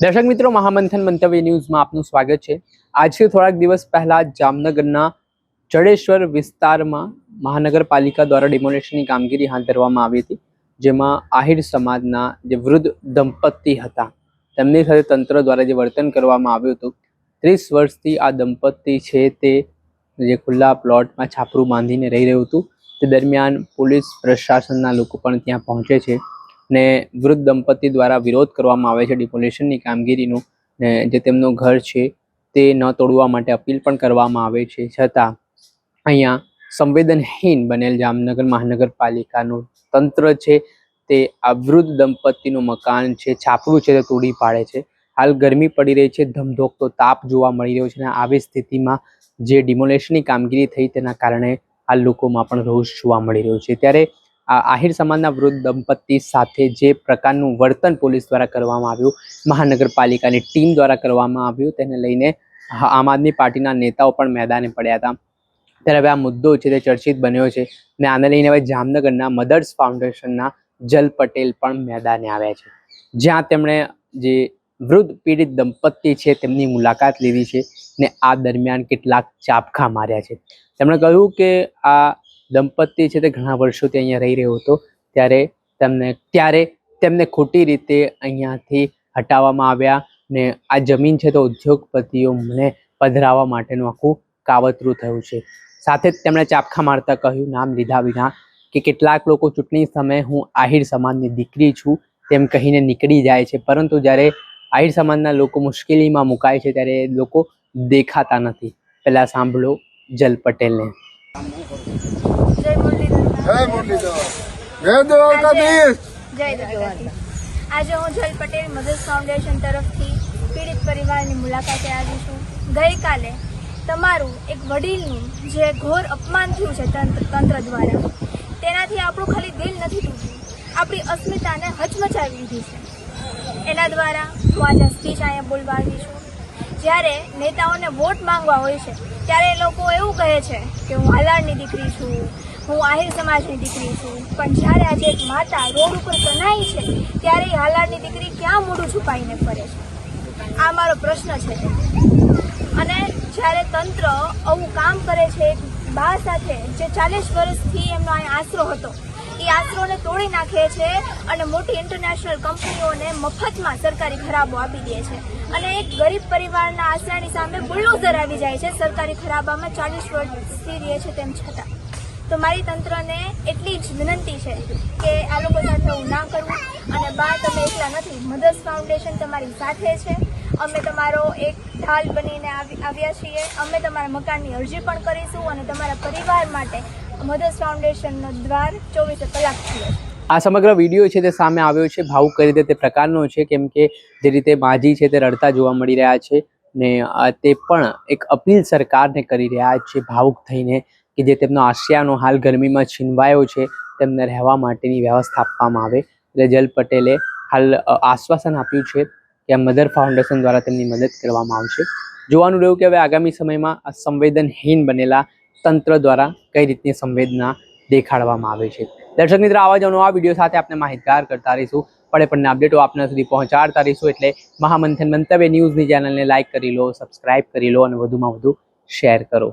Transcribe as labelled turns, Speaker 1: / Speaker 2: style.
Speaker 1: દર્શક મિત્રો, મહામંથન મંતવ્ય ન્યૂઝમાં આપનું સ્વાગત છે। આજથી થોડાક દિવસ પહેલા જામનગરના જડેશ્વર વિસ્તારમાં મહાનગરપાલિકા દ્વારા ડિમોલેશનની કામગીરી હાથ ધરવામાં આવી હતી, જેમાં આહિર સમાજના જે વૃદ્ધ દંપતી હતા તેમની સાથે તંત્ર દ્વારા જે વર્તન કરવામાં આવ્યું હતું। 30 વર્ષથી આ દંપતી છે તે જે ખુલ્લા પ્લોટમાં છાપરું બાંધીને રહી રહ્યું હતું। તે દરમિયાન પોલીસ પ્રશાસનના લોકો પણ ત્યાં પહોંચે છે ને વૃદ્ધ દંપતી દ્વારા વિરોધ કરવામાં આવે છે ડિમોલેશનની કામગીરીનો, ને જે તેમનું ઘર છે તે ન તોડવા માટે અપીલ પણ કરવામાં આવે છે। છતાં અહીંયા સંવેદનહીન બનેલ જામનગર મહાનગરપાલિકાનું તંત્ર છે તે આ વૃદ્ધ દંપતીનું મકાન છે છાપરું છે તે તોડી પાડે છે। હાલ ગરમી પડી રહી છે, ધમધોકતો તાપ જોવા મળી રહ્યો છે અને આવી સ્થિતિમાં જે ડિમોલેશનની કામગીરી થઈ તેના કારણે આ લોકોમાં પણ રોષ જોવા મળી રહ્યો છે। ત્યારે આ આહિર સમાજના વૃદ્ધ દંપતી સાથે જે પ્રકારનું વર્તન પોલીસ દ્વારા કરવામાં આવ્યું, મહાનગરપાલિકાની ટીમ દ્વારા કરવામાં આવ્યું, તેને લઈને આમ આદમી પાર્ટીના નેતાઓ પણ મેદાને પડ્યા હતા। ત્યારે હવે આ મુદ્દો છે તે ચર્ચિત બન્યો છે ને આને લઈને હવે જામનગરના મધર્સ ફાઉન્ડેશનના જલ પટેલ પણ મેદાને આવ્યા છે, જ્યાં તેમણે જે વૃદ્ધ પીડિત દંપતી છે તેમની મુલાકાત લીધી છે ને આ દરમિયાન કેટલાક ચાબખા માર્યા છે। તેમણે કહ્યું કે આ દંપતી છે તે ઘણા વર્ષોથી અહીંયા રહી રહ્યો હતો, ત્યારે તેમને ખોટી રીતે અહીંયાથી હટાવવામાં આવ્યા ને આ જમીન છે તો ઉદ્યોગપતિઓને પધરાવવા માટેનું આખું કાવતરું થયું છે। સાથે જ તેમણે ચાબખા મારતા કહ્યું, નામ લીધા વિના, કે કેટલાક લોકો ચૂંટણી સમયે હું આહિર સમાજની દીકરી છું તેમ કહીને નીકળી જાય છે, પરંતુ જ્યારે આહિર સમાજના લોકો મુશ્કેલીમાં મુકાય છે ત્યારે લોકો દેખાતા નથી। પહેલા સાંભળો જલ પટેલને।
Speaker 2: આજે હું જલ પટેલ મધર્સ ફાઉન્ડેશન તરફથી પીડિત પરિવારની મુલાકાતે આવી છું। ગઈકાલે તમારું એક વડીલનું જે ઘોર અપમાન થયું છે તંત્ર દ્વારા, તેનાથી આપણું ખાલી દિલ નથી તૂટ્યું, આપણી અસ્મિતાને હચમચાવી દીધી છે। એના દ્વારા હું આજે સ્પીચ અહીંયા બોલવા આવી છું। જ્યારે નેતાઓને વોટ માંગવા હોય છે ત્યારે એ લોકો એવું કહે છે કે હું હાલારની દીકરી છું, હું આહિર સમાજની દીકરી છું, પણ જ્યારે આજે એક માતા રોડ ઉપર તણાઈ છે ત્યારે એ હાલારની દીકરી ક્યાં મોઢું છુપાઈને ફરે છે? આ મારો પ્રશ્ન છે। અને જ્યારે તંત્ર આવું કામ કરે છે, એક બા સાથે જે 40 વર્ષથી એમનો અહીંયા આશરો હતો એ આશરોને તોડી નાખે છે અને મોટી ઇન્ટરનેશનલ કંપનીઓને મફતમાં સરકારી ખરાબો આપી દે છે અને એક ગરીબ પરિવારના આશરાની સામે બુલડોઝર આવી જાય છે સરકારી ખરાબામાં 40 વર્ષથી રહે છે તેમ છતાં। તો મારી તંત્રને એટલી જ વિનંતી છે કે આ લોકો સાથે એવું ના કરવું। અને બા, તમે એકલા નથી, મધર્સ ફાઉન્ડેશન તમારી સાથે છે। અમે તમારો એક ઢાલ બનીને આવ્યા છીએ। અમે તમારા મકાનની અરજી પણ કરીશું અને તમારા પરિવાર માટે મધર્સ ફાઉન્ડેશનનો દ્વાર 24 કલાક ખુલ્લો છે।
Speaker 1: આ સમગ્ર વિડીયો છે તે સામે આવ્યો છે, ભાવુક કરી દે તે પ્રકારનો છે, કેમ કે જે રીતે માજી છે તે રડતા જોવા મળી રહ્યા છે ને તે પણ એક અપીલ સરકારને કરી રહ્યા છે ભાવુક થઈને કે જે તેમનો આશયાનો હાલ ગરમીમાં છીનવાયો છે તેમને રહેવા માટેની વ્યવસ્થા આપવામાં આવે। એટલે જલ પટેલે હાલ આશ્વાસન આપ્યું છે કે આ મધર ફાઉન્ડેશન દ્વારા તેમની મદદ કરવામાં આવશે। જોવાનું રહ્યું કે હવે આગામી સમયમાં આ સંવેદનહીન બનેલા તંત્ર દ્વારા કઈ રીતની સંવેદના દેખાડવામાં આવે છે। દર્શક મિત્રો, આવા જ નવા વિડીયો સાથે આપણે માહિતગાર કરતા રહીશું, પડે અપડેટો આપના સુધી પહોંચાડતા રહીશું। એટલે મહામંથન મંતવ્ય ન્યૂઝની ચેનલને લાઇક કરી લો, સબસ્ક્રાઇબ કરી લો અને વધુમાં વધુ શેર કરો।